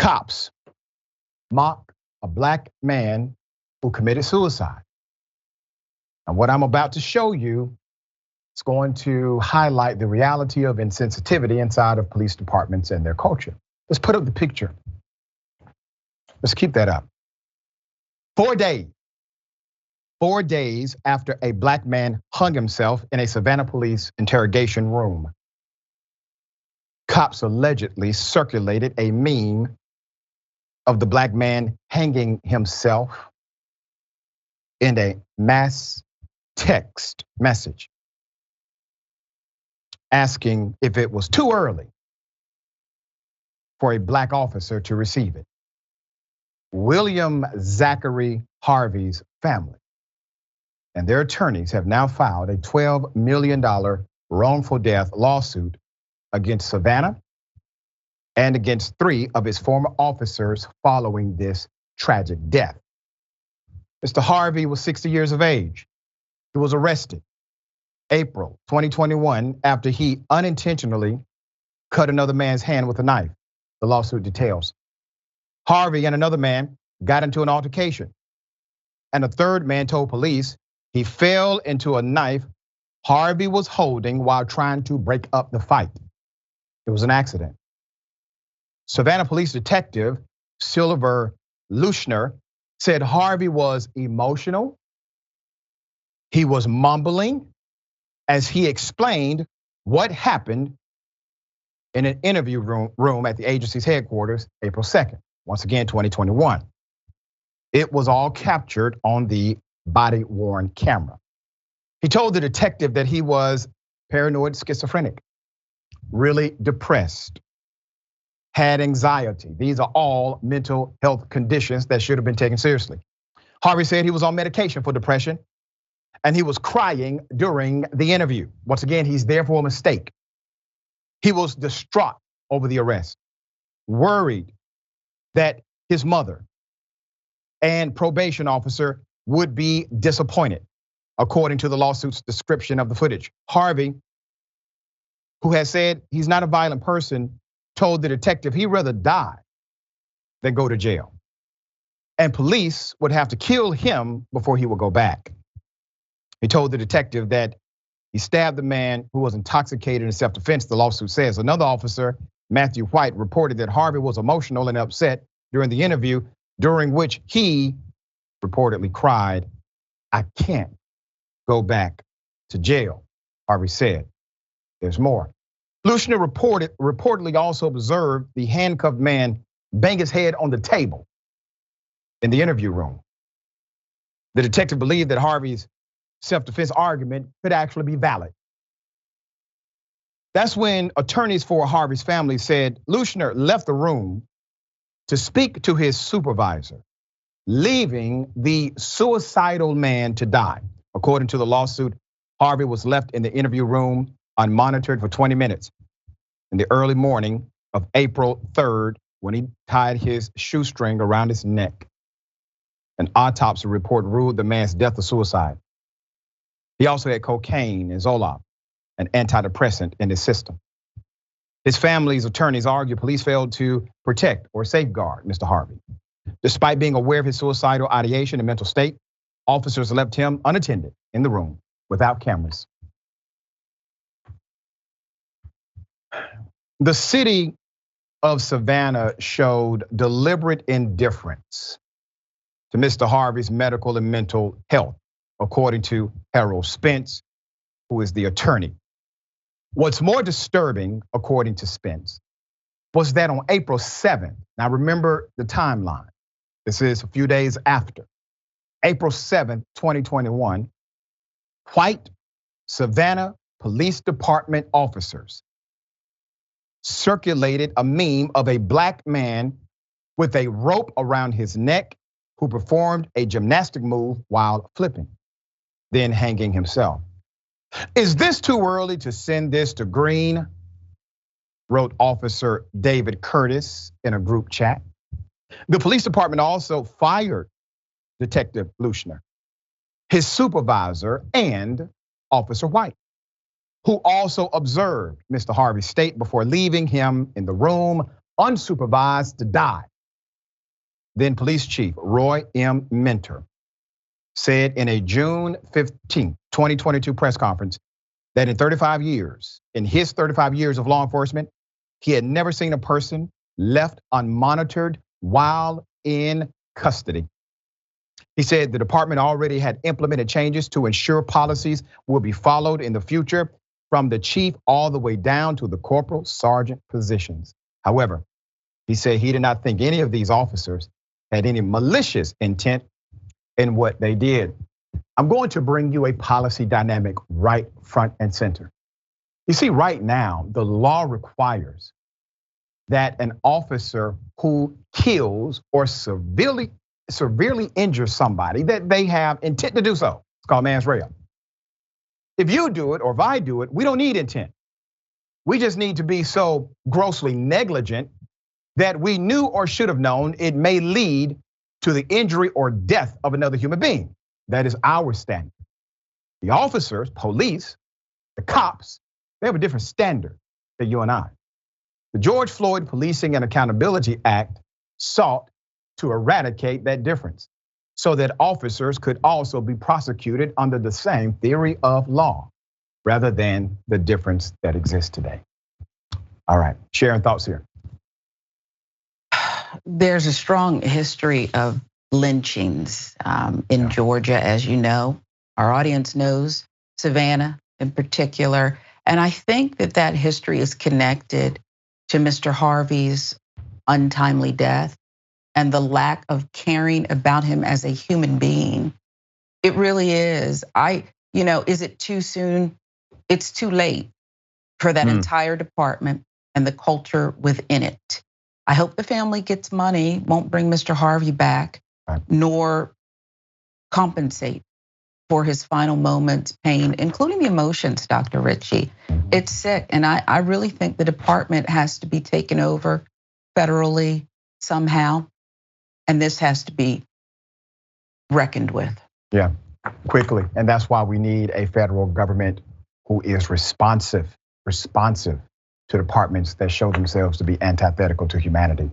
Cops mock a black man who committed suicide. And what I'm about to show you is going to highlight the reality of insensitivity inside of police departments and their culture. Let's put up the picture. Let's keep that up. 4 days after a black man hung himself in a Savannah police interrogation room, cops allegedly circulated a meme of the black man hanging himself in a mass text message, asking if it was too early for a black officer to receive it. William Zachary Harvey's family and their attorneys have now filed a $12 million wrongful death lawsuit against Savannah and against 3 of his former officers following this tragic death. Mr. Harvey was 60 years of age. He was arrested April 2021 after he unintentionally cut another man's hand with a knife, the lawsuit details. Harvey and another man got into an altercation, and a third man told police he fell into a knife Harvey was holding while trying to break up the fight. It was an accident. Savannah police detective Silver Luschner said Harvey was emotional. He was mumbling as he explained what happened in an interview room at the agency's headquarters, April 2nd, once again, 2021. It was all captured on the body-worn camera. He told the detective that he was paranoid schizophrenic, really depressed, had anxiety. These are all mental health conditions that should have been taken seriously. Harvey said he was on medication for depression and he was crying during the interview. Once again, he's there for a mistake. He was distraught over the arrest, worried that his mother and probation officer would be disappointed, according to the lawsuit's description of the footage. Harvey, who has said he's not a violent person, told the detective he'd rather die than go to jail. And police would have to kill him before he would go back. He told the detective that he stabbed the man who was intoxicated in self-defense, the lawsuit says. Another officer, Matthew White, reported that Harvey was emotional and upset during the interview, during which he reportedly cried, "I can't go back to jail," Harvey said. There's more. Luschner reportedly also observed the handcuffed man bang his head on the table in the interview room. The detective believed that Harvey's self-defense argument could actually be valid. That's when attorneys for Harvey's family said Luschner left the room to speak to his supervisor, leaving the suicidal man to die. According to the lawsuit, Harvey was left in the interview room unmonitored for 20 minutes in the early morning of April 3rd when he tied his shoestring around his neck. An autopsy report ruled the man's death a suicide. He also had cocaine and Zoloft, an antidepressant, in his system. His family's attorneys argue police failed to protect or safeguard Mr. Harvey. Despite being aware of his suicidal ideation and mental state, officers left him unattended in the room without cameras. The city of Savannah showed deliberate indifference to Mr. Harvey's medical and mental health, according to Harold Spence, who is the attorney. What's more disturbing, according to Spence, was that on April 7th, now remember the timeline, this is a few days after, April 7th, 2021, white Savannah Police Department officers circulated a meme of a black man with a rope around his neck who performed a gymnastic move while flipping, then hanging himself. "Is this too early to send this to Green?" wrote Officer David Curtis in a group chat. The police department also fired Detective Luschner, his supervisor, and Officer White, who also observed Mr. Harvey's state before leaving him in the room unsupervised to die. then police chief Roy M. Minter said in a June 15, 2022 press conference that in his 35 years of law enforcement, he had never seen a person left unmonitored while in custody. He said the department already had implemented changes to ensure policies will be followed in the future from the chief all the way down to the corporal sergeant positions. However, he said he did not think any of these officers had any malicious intent in what they did. I'm going to bring you a policy dynamic right front and center. You see, right now, the law requires that an officer who kills or severely injures somebody, that they have intent to do so. It's called mens rea. If you do it or if I do it, we don't need intent. We just need to be so grossly negligent that we knew or should have known it may lead to the injury or death of another human being. That is our standard. The officers, police, the cops, they have a different standard than you and I. The George Floyd Policing and Accountability Act sought to eradicate that difference so that officers could also be prosecuted under the same theory of law rather than the difference that exists today. All right, Sharon, thoughts here. There's a strong history of lynchings in Georgia, as you know. Our audience knows, Savannah in particular. And I think that history is connected to Mr. Harvey's untimely death and the lack of caring about him as a human being. It really is. Is it too soon? It's too late for that entire department and the culture within it. I hope the family gets money, won't bring Mr. Harvey back, nor compensate for his final moments, pain, including the emotions, Dr. Richey. It's sick, and I really think the department has to be taken over federally somehow, and this has to be reckoned with. Yeah, quickly, and that's why we need a federal government who is responsive to departments that show themselves to be antithetical to humanity.